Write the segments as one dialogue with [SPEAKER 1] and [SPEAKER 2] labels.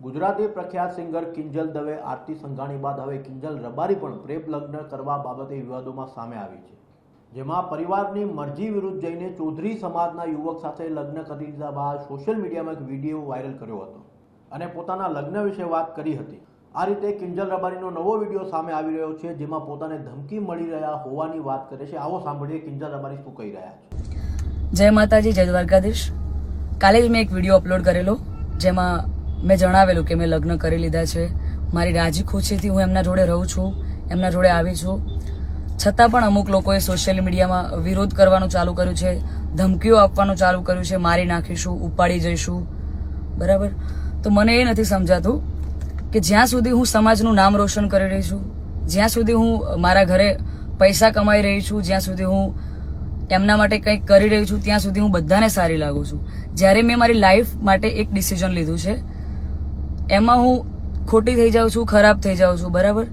[SPEAKER 1] ગુજરાતી પ્રખ્યાત સિંગર કિંજલ દવે આરતી સંઘાણી બાદ હવે કિંજલ રબારી પણ પ્રેમ લગ્ન કરવા બાબતે વિવાદોમાં સામે આવી છે, જેમાં પરિવારની મરજી વિરુદ્ધ જઈને ચૌધરી સમાજના યુવક સાથે લગ્ન કરી લીધા બાદ સોશિયલ મીડિયામાં એક વિડીયો વાયરલ કર્યો હતો અને પોતાના લગ્ન વિશે વાત કરી હતી। આ રીતે કિંજલ રબારીનો નવો વિડીયો સામે આવી રહ્યો છે, જેમાં પોતાને ધમકી મળી રહ્યા હોવાની વાત કરે છે। આવો સાંભળીએ કિંજલ રબારી શું કહી રહ્યા છે।
[SPEAKER 2] જય માતાજી, જય દ્વારકાધીશ। કાલે જ મેં એક વિડીયો અપલોડ કરેલો, જેમાં મેં જણાવેલું કે મેં લગ્ન કરી લીધા છે। મારી રાજી ખુશીથી હું એમના જોડે રહું છું, એમના જોડે આવી છું। છતાં પણ અમુક લોકોએ સોશિયલ મીડિયામાં વિરોધ કરવાનું ચાલુ કર્યું છે, ધમકીઓ આપવાનું ચાલુ કર્યું છે, મારી નાખીશું, ઉપાડી જઈશું, બરાબર। તો મને એ નથી સમજાતું કે જ્યાં સુધી હું સમાજનું નામ રોશન કરી રહી છું, જ્યાં સુધી હું મારા ઘરે પૈસા કમાઈ રહી છું, જ્યાં સુધી હું એમના માટે કંઈક કરી રહી છું, ત્યાં સુધી હું બધાને સારી લાગુ છું। જ્યારે મેં મારી લાઈફ માટે એક ડિસિઝન લીધું છે, એમાં હું ખોટી થઈ જાઉં છું, ખરાબ થઈ જાઉં છું, બરાબર।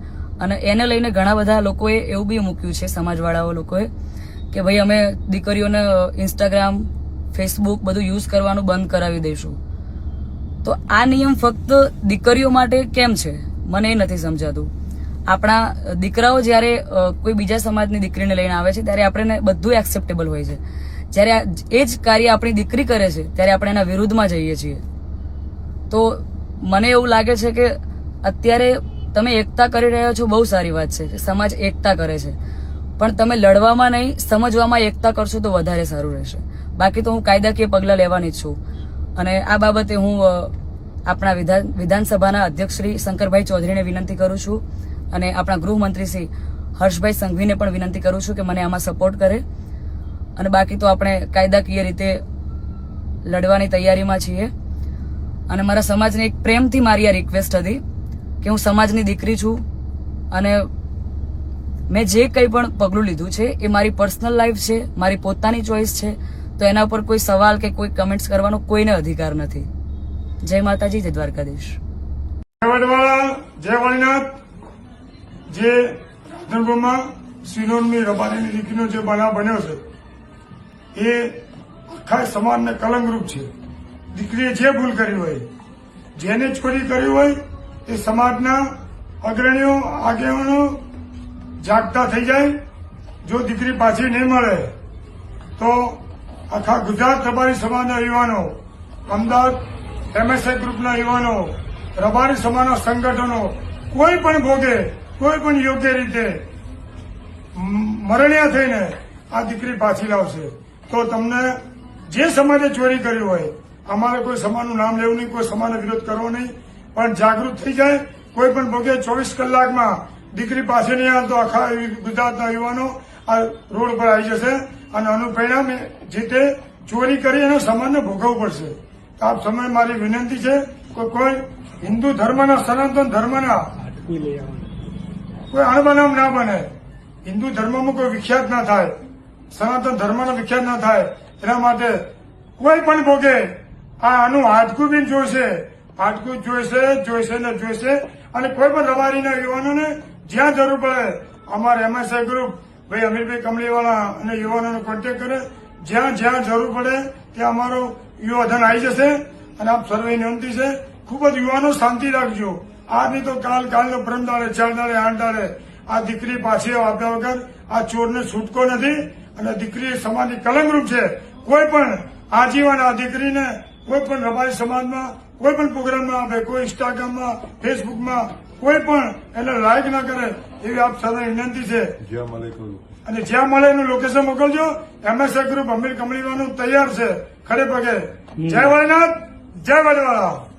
[SPEAKER 2] અને એને લઈને ઘણા બધા લોકોએ એવું બી મૂક્યું છે, સમાજવાળાઓ લોકોએ, કે ભાઈ અમે દીકરીઓને ઇન્સ્ટાગ્રામ, ફેસબુક બધું યુઝ કરવાનું બંધ કરાવી દઈશું। તો આ નિયમ ફક્ત દીકરીઓ માટે કેમ છે, મને એ નથી સમજાતું। આપણા દીકરાઓ જ્યારે કોઈ બીજા સમાજની દીકરીને લઈને આવે છે, ત્યારે આપણે બધું એક્સેપ્ટેબલ હોય છે। જ્યારે એ જ કાર્ય આપણી દીકરી કરે છે, ત્યારે આપણે એના વિરુદ્ધમાં જઈએ છીએ। તો મને એવું લાગે છે કે અત્યારે તમે એકતા કરી રહ્યા છો, બહુ સારી વાત છે, સમાજ એકતા કરે છે, પણ તમે લડવામાં નહીં, સમજવામાં એકતા કરશો તો વધારે સારું રહેશે। બાકી તો હું કાયદાકીય પગલાં લેવાની જ છું। અને આ બાબતે હું આપણા વિધાનસભાના અધ્યક્ષ શ્રી શંકરભાઈ ચૌધરીને વિનંતી કરું છું અને આપણા ગૃહમંત્રી શ્રી હર્ષભાઈ સંઘવીને પણ વિનંતી કરું છું કે મને આમાં સપોર્ટ કરે। અને બાકી તો આપણે કાયદાકીય રીતે લડવાની તૈયારીમાં છીએ। અને મારા સમાજને એક પ્રેમથી મારી આ રિક્વેસ્ટ હતી કે હું સમાજની દીકરી છું અને મેં જે કંઈ પણ પગલું લીધું છે એ મારી પર્સનલ લાઈફ છે, મારી પોતાની ચોઈસ છે। તો એના ઉપર કોઈ સવાલ કે કોઈ કમેન્ટ્સ કરવાનો કોઈને અધિકાર નથી। જય માતાજી, જય દ્વારકાધીશ।
[SPEAKER 3] જય વાણીનાથ। જે રાધનપુરમાં સિનોનની રબારીની દીકરીનો જે બનાવ બન્યો છે, એ આખા સમાજને કલંકરૂપ છે। દીકરીએ જે ભૂલ કરી હોય, જેને ચોરી કરી હોય, એ સમાજના અગ્રણીઓ, આગેવાનો જાગતા થઈ જાય। જો દીકરી પાછી નહીં મળે તો આખા ગુજરાત રબારી સમાજના યુવાનો, અમદાવાદ એમએસઆઈ ગ્રુપના યુવાનો, રબારી સમાજના સંગઠનો કોઈ પણ ભોગે, કોઈ પણ યોગ્ય રીતે મરણિયા થઈને આ દીકરી પાછી લાવશે। તો તમને જે સમાજે ચોરી કરી હોય, અમારે કોઈ સમાજનું નામ લેવું નહીં, કોઈ સમાજનો વિરોધ કરવો નહીં, પણ જાગૃત થઈ જાય। કોઈ પણ ભોગે 24 કલાકમાં દીકરી પાછી નહીં આવે તો આખા ગુજરાતના યુવાનો આ રોડ પર આવી જશે અને આનું પરિણામ જે તે ચોરી કરી એનો સમાજને ભોગવવું પડશે। તો આપ સમય મારી વિનંતી છે કે કોઈ હિન્દુ ધર્મના, સનાતન ધર્મના કોઈ અણબનાવ ના બને, હિન્દુ ધર્મમાં કોઈ વિખ્યાત ના થાય, સનાતન ધર્મનો વિખ્યાત ના થાય, એના માટે કોઈ પણ ભોગે આનું હાડકું બી જોઈશે, હાડકું જોઈશે ને જોઈશે। અને કોઈ પણ રબારીના યુવાનોને જ્યાં જરૂર પડે, અમારા એમએસઆઈ ગ્રુપ ભાઈ અમીરભાઈ કમલીવાલા અને યુવાનોને કોન્ટેક્ટ કરે, જ્યાં જ્યાં જરૂર પડે ત્યાં અમારો યુવાધન આવી જશે। અને આપ સર્વે વિનંતી છે, ખૂબ જ યુવાનો શાંતિ રાખજો। આ નહીં તો કાલનો પરમ દાડે, 4 દાડે, 8 દાડે આ દીકરી પાછી આપ્યા વગર આ ચોરને છૂટકો નથી। અને દીકરી સમાજની કલંકરૂપ છે। કોઈ પણ આજીવન આ દીકરીને કોઈ પણ રબારી સમાજમાં કોઈ પણ પ્રોગ્રામમાં આપે, કોઈ ઇન્સ્ટાગ્રામમાં, ફેસબુકમાં કોઈ પણ એને લાઈક ના કરે, એવી આપ સર્વે વિનંતી છે। અને જ્યાં મળે એનું લોકેશન મોકલજો। એમએસઆઈ ગ્રુપ અમીર કમલીવાનું તૈયાર છે, ખડે પગે। જય વાળીનાથ, જય વાળીવાળા।